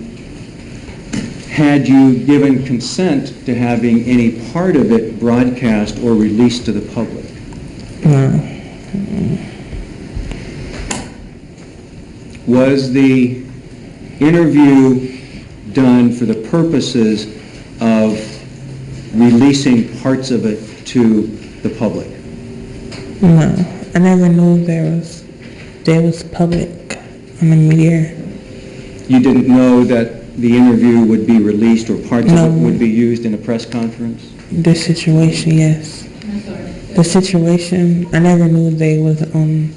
had you given consent to having any part of it broadcast or released to the public? No. Was the interview done for the purposes of releasing parts of it to the public? No. I never knew there was public on the media. You didn't know that the interview would be released or parts No. of it would be used in a press conference? The situation, yes. The situation, I never knew they was on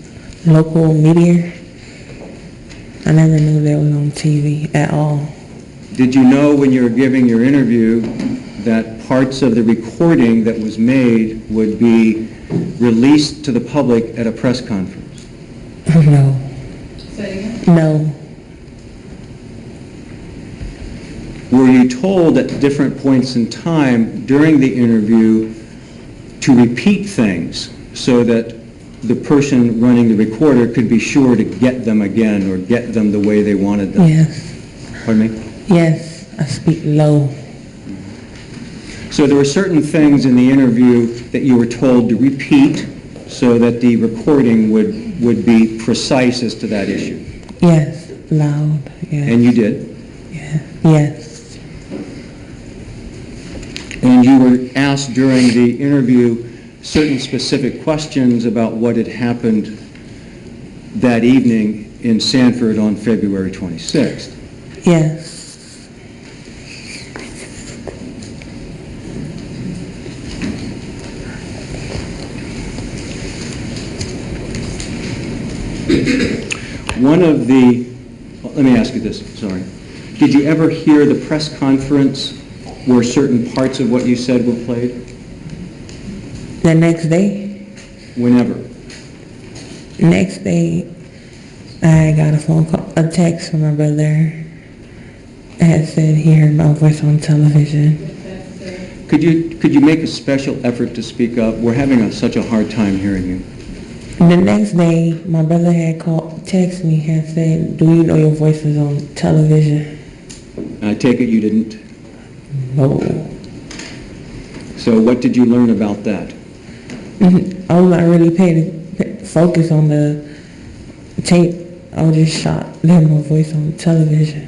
local media. I never knew they was on TV at all. Did you know when you were giving your interview that parts of the recording that was made would be released to the public at a press conference? No. Say again? No. Were you told at different points in time during the interview to repeat things so that the person running the recorder could be sure to get them again or get them the way they wanted them? Yes. Pardon me? Yes. I speak low. So there were certain things in the interview that you were told to repeat so that the recording would be precise as to that issue. Yes. Loud. Yes. And you did. Yes. And you were asked during the interview certain specific questions about what had happened that evening in Sanford on February 26th. Yes. Let me ask you this, sorry. Did you ever hear the press conference where certain parts of what you said were played? The next day? Whenever? Next day, I got a phone call, a text from my brother. It had said he heard my voice on television. Could you make a special effort to speak up? We're having such a hard time hearing you. The next day, my brother had texted me, had said, "Do you know your voice was on television?" I take it you didn't. No. So what did you learn about that? I was not really paying focus on the tape. I was just shocked that my voice on television.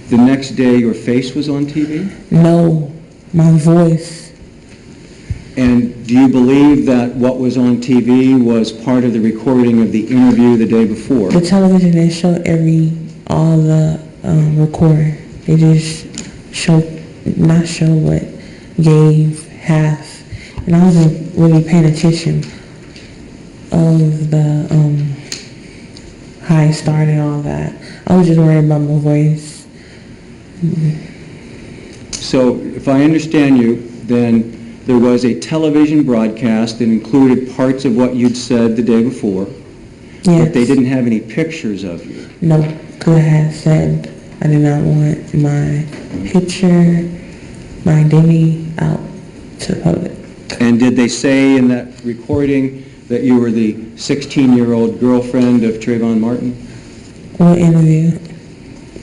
The next day your face was on TV? No, my voice. And do you believe that what was on TV was part of the recording of the interview the day before? The television didn't show all the recording. They just but gave half. And I wasn't really paying attention of the how I started and all that. I was just worried about my voice. So if I understand you, then there was a television broadcast that included parts of what you'd said the day before. Yes. But they didn't have any pictures of you. No, because I had said I did not want my picture, my identity out to the public. And did they say in that recording that you were the 16-year-old girlfriend of Trayvon Martin? What interview?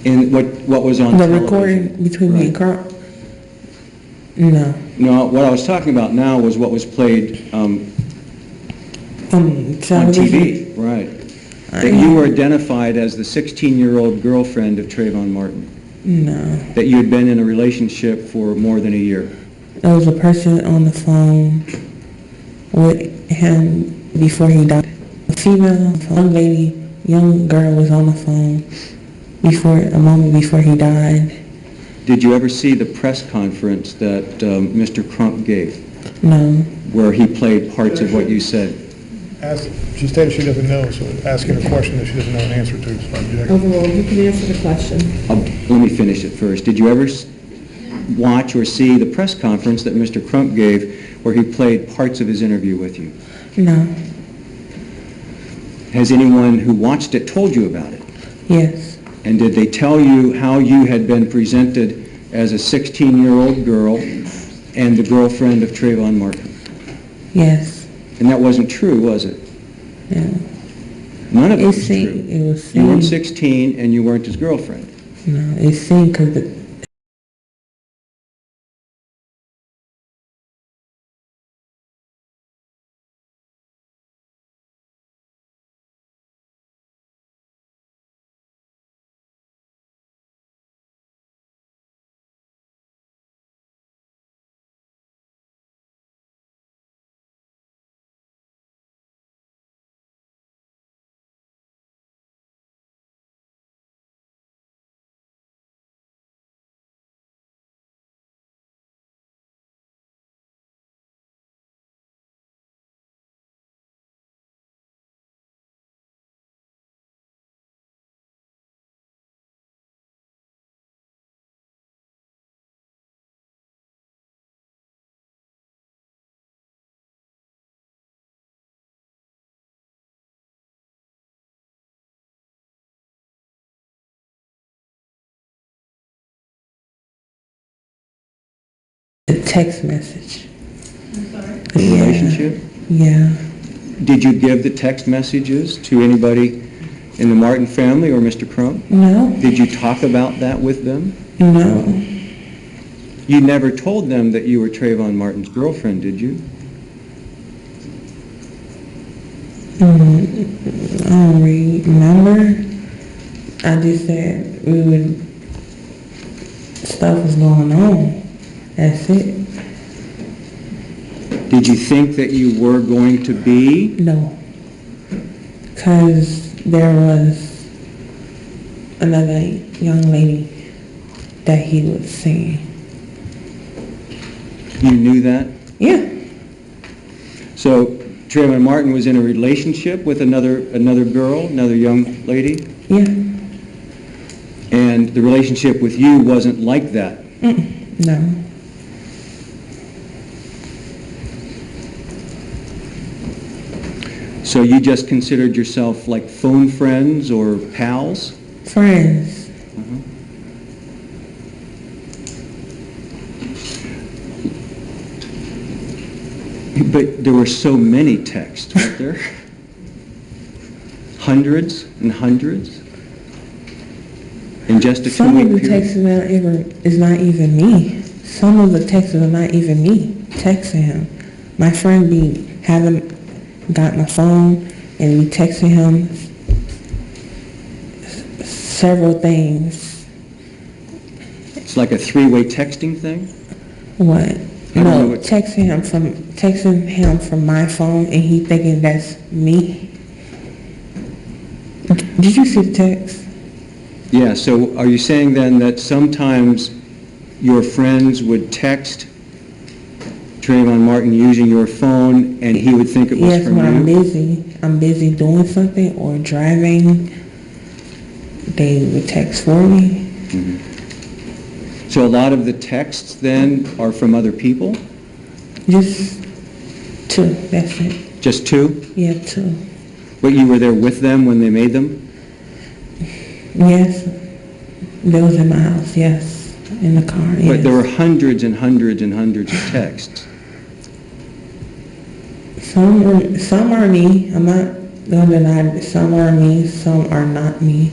In what was on The television? recording between me and Right. Carl? No. No, what I was talking about now was what was played on Television? TV, right. That you were identified as the 16-year-old girlfriend of Trayvon Martin. No. That you had been in a relationship for more than a year. There was a person on the phone with him before he died. A female, young lady, young girl was on the phone a moment before he died. Did you ever see the press conference that Mr. Crump gave, No. where he played parts of what you said? She stated she doesn't know, so asking a question that she doesn't know an answer to, so I object. Overall, you can answer the question. Let me finish it first. Did you ever watch or see the press conference that Mr. Crump gave where he played parts of his interview with you? No. Has anyone who watched it told you about it? Yes. And did they tell you how you had been presented as a 16-year-old girl and the girlfriend of Trayvon Martin? Yes. And that wasn't true, was it? No. None of it It was seemed, true. it was You weren't seen. 16 and you weren't his girlfriend. No, it seemed because the text message. The relationship? Yeah. Did you give the text messages to anybody in the Martin family or Mr. Crump? No. Did you talk about that with them? No. You never told them that you were Trayvon Martin's girlfriend, did you? I don't really remember. I just said stuff was going on. That's it. Did you think that you were going to be? No. Because there was another young lady that he was seeing. You knew that? Yeah. So Trayvon Martin was in a relationship with another girl, another young lady, Yeah. and the relationship with you wasn't like that. No. So you just considered yourself like phone friends or pals? Friends. But there were so many texts, weren't there? Hundreds and hundreds? In just a Some of two-week the period? texts is not even me. Some of the texts are not even me texting him. My friend got my phone and we texting him several things. It's like a three-way texting thing? What? don't know No, what- texting him from my phone and he thinking that's me. Did you see the text? Yeah, so are you saying then that sometimes your friends would text Trayvon Martin using your phone and he would think it was Yes, from when I'm you? busy doing something or driving, they would text for me. So a lot of the texts then are from other people? Just two, that's it. Just two? Yeah, two. But you were there with them when they made them? Yes, they was in my house, yes, in the car, yes. But there were hundreds and hundreds and hundreds of texts. Some are me. I'm not gonna deny it. Some are me, some are not me.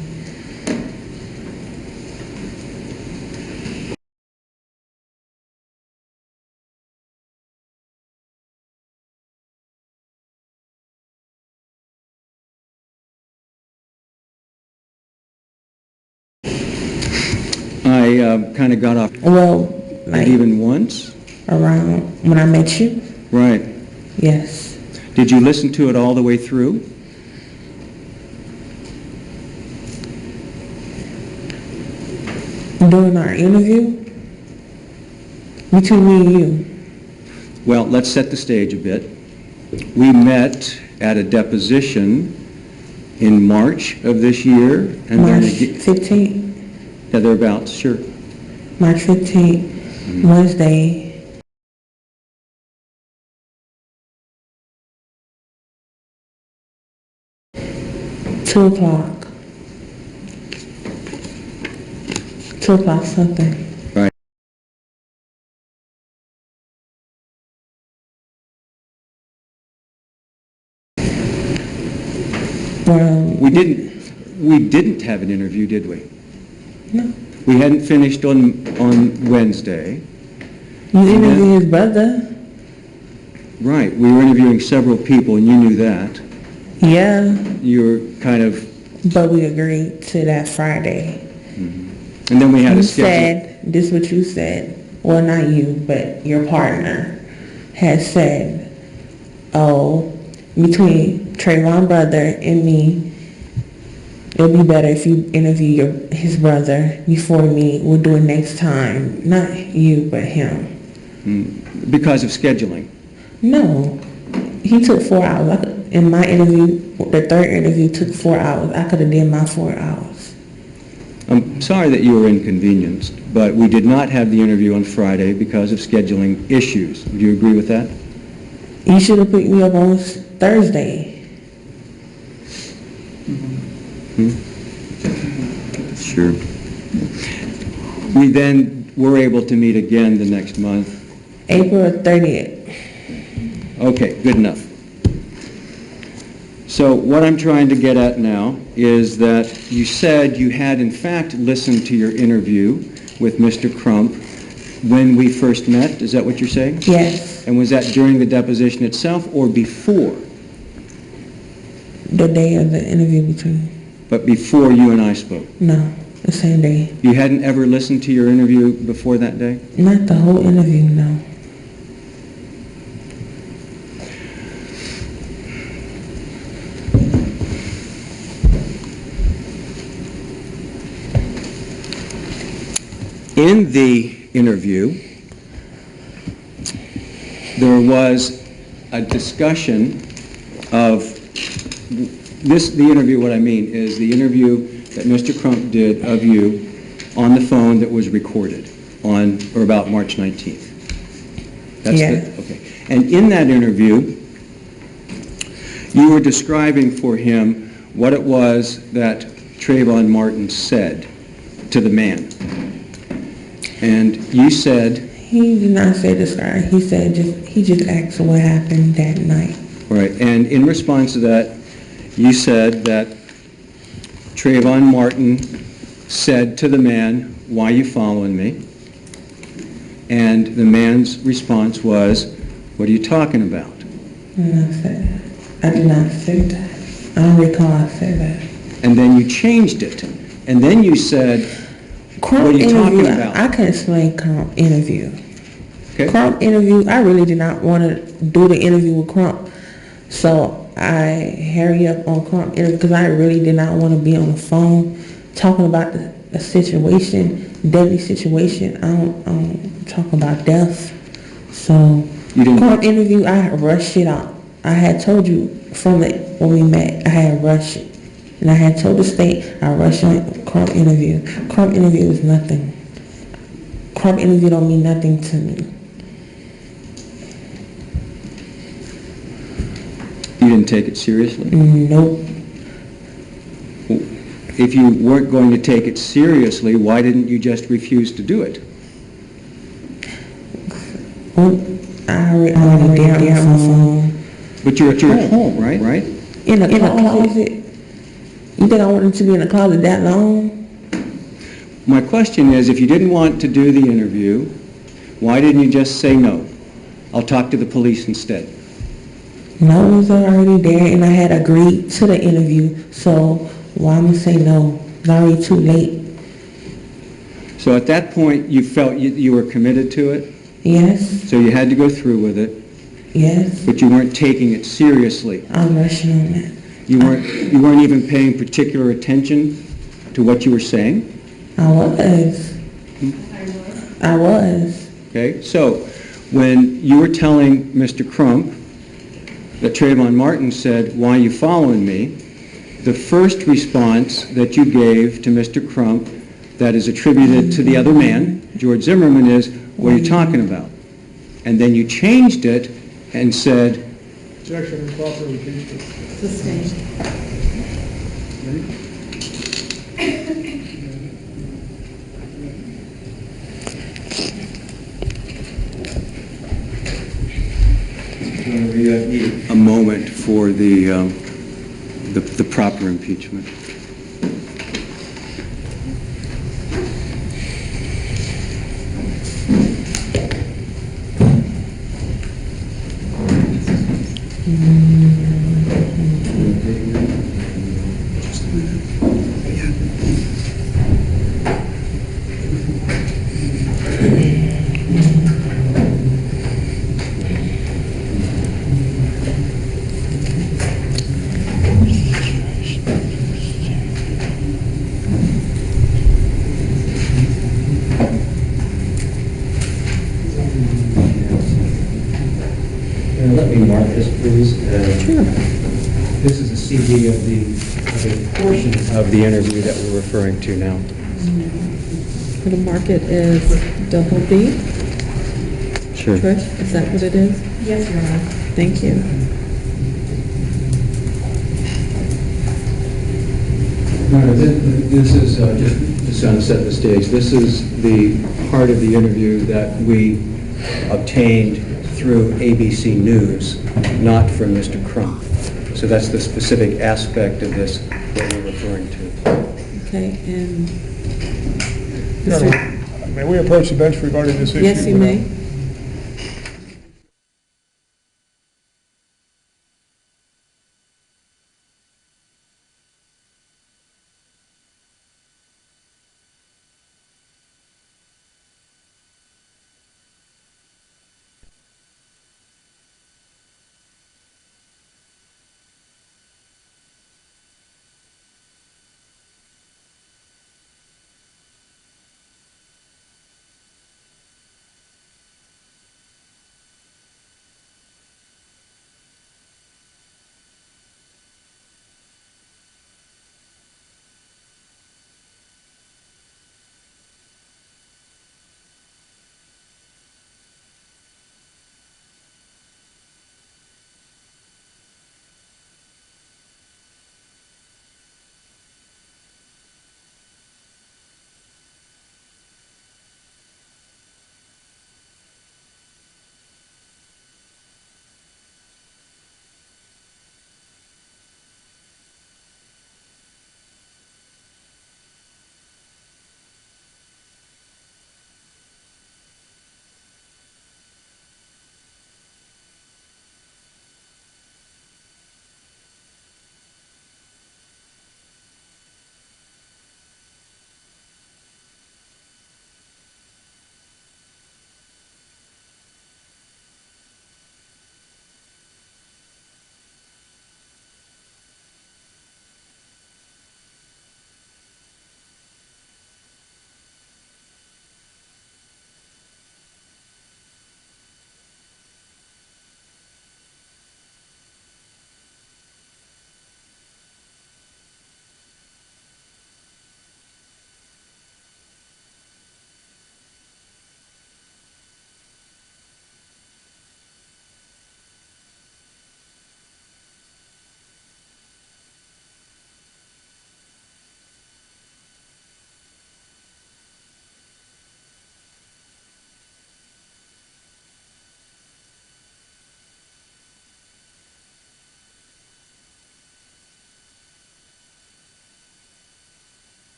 I kind of got off Well, not like even once. around when I met you, Right. yes. Did you listen to it all the way through? During our interview, between me and you, Well, let's set the stage a bit. We met at a deposition in March of this year, and then March again, 15th, yeah, thereabouts, sure. March 15th, Wednesday. Two o'clock. 2 o'clock something. Right. Well, We didn't have an interview, did we? no. We hadn't finished on Wednesday. You interviewed his brother. Right, we were interviewing several people, and you knew that. Yeah, You were kind of, but we agreed to that Friday. and then we had You a schedule. said, this is what you said, well, not you, but your partner had said, oh, between Trayvon's brother and me, it'll be better if you interview his brother before me. We'll do it next time. Not you, but him. Because of scheduling. No, he took 4 hours. In my interview, the third interview took 4 hours. I could have did my 4 hours. I'm sorry that you were inconvenienced, but we did not have the interview on Friday because of scheduling issues. Do you agree with that? You should have picked me up on Thursday. Sure. We then were able to meet again the next month. April 30th. Okay, good enough. So what I'm trying to get at now is that you said you had in fact listened to your interview with Mr. Crump when we first met. Is that what you're saying? Yes, And was that during the deposition itself or before? the day of the interview between. But before you and I spoke? No, the same day. You hadn't ever listened to your interview before that day? Not the whole interview, no. In the interview, there was a discussion of the interview, what I mean is the interview that Mr. Crump did of you on the phone that was recorded on or about March 19th. Yeah. Okay. And in that interview, you were describing for him what it was that Trayvon Martin said to the man. And you said... He did not say describe. He said he just asked what happened that night. Right, and in response to that, you said that Trayvon Martin said to the man, "Why are you following me?" And the man's response was, "What are you talking about?" I did not say that. I don't recall I said that. And then you changed it. And then you said, Crump "What are you interview, talking about?" I can explain Crump interview. Okay? Crump interview, I really did not want to do the interview with Crump. So I hurry up on Crump interview because I really did not want to be on the phone talking about a situation, deadly situation. I don't talk about death. So You didn't- Crump interview, I rushed it out. I had told you from it when we met, I had rushed it. And I had told the state, I rushed on Crump interview. Crump interview is nothing. Crump interview don't mean nothing to me. You didn't take it seriously? Nope. If you weren't going to take it seriously, why didn't you just refuse to do it? I already there on my phone. But you're at home, right? Right? In a closet? You think I wanted to be in a closet that long? My question is, if you didn't want to do the interview, why didn't you just say no? I'll talk to the police instead. No, I was already there and I had agreed to the interview, so why am I say no? It's already too late. So at that point, you felt you were committed to it, Yes, so you had to go through with it, yes, but you weren't taking it seriously. I'm rushing on that. You weren't even paying particular attention to what you were saying? I was. Okay, so when you were telling Mr. Crump that Trayvon Martin said, "Why are you following me?" the first response that you gave to Mr. Crump that is attributed to the other man, George Zimmerman, is, "What are you talking about?" And then you changed it and said, Objection, improper impeachment. Sustained. a moment for the proper impeachment. Let me mark this, please. This is a CD of a portion Of the interview that we're referring to now. Going to mark it as double B. Sure. Trish, is that what it is? Yes, Your Honor. Thank you. This is, just to kind of set the stage, this is the part of the interview that we obtained through ABC News, not from Mr. Crump. So that's the specific aspect of this that we're referring to. Okay, and Your Honor, may we approach the bench regarding this issue? yes, you may.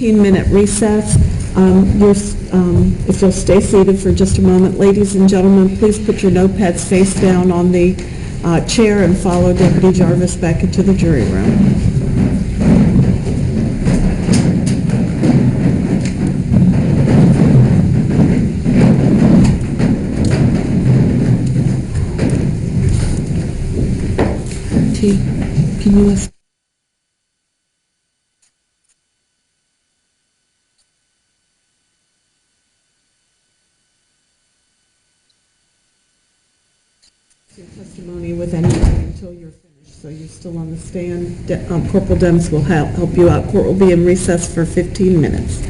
15-minute recess. If you'll stay seated for just a moment. Ladies and gentlemen, please put your notepads face down on the chair and follow Deputy Jarvis back into the jury room. T, can you listen? Your testimony with anybody until you're finished, so you're still on the stand. Corporal Demps will help you out. Court will be in recess for 15 minutes.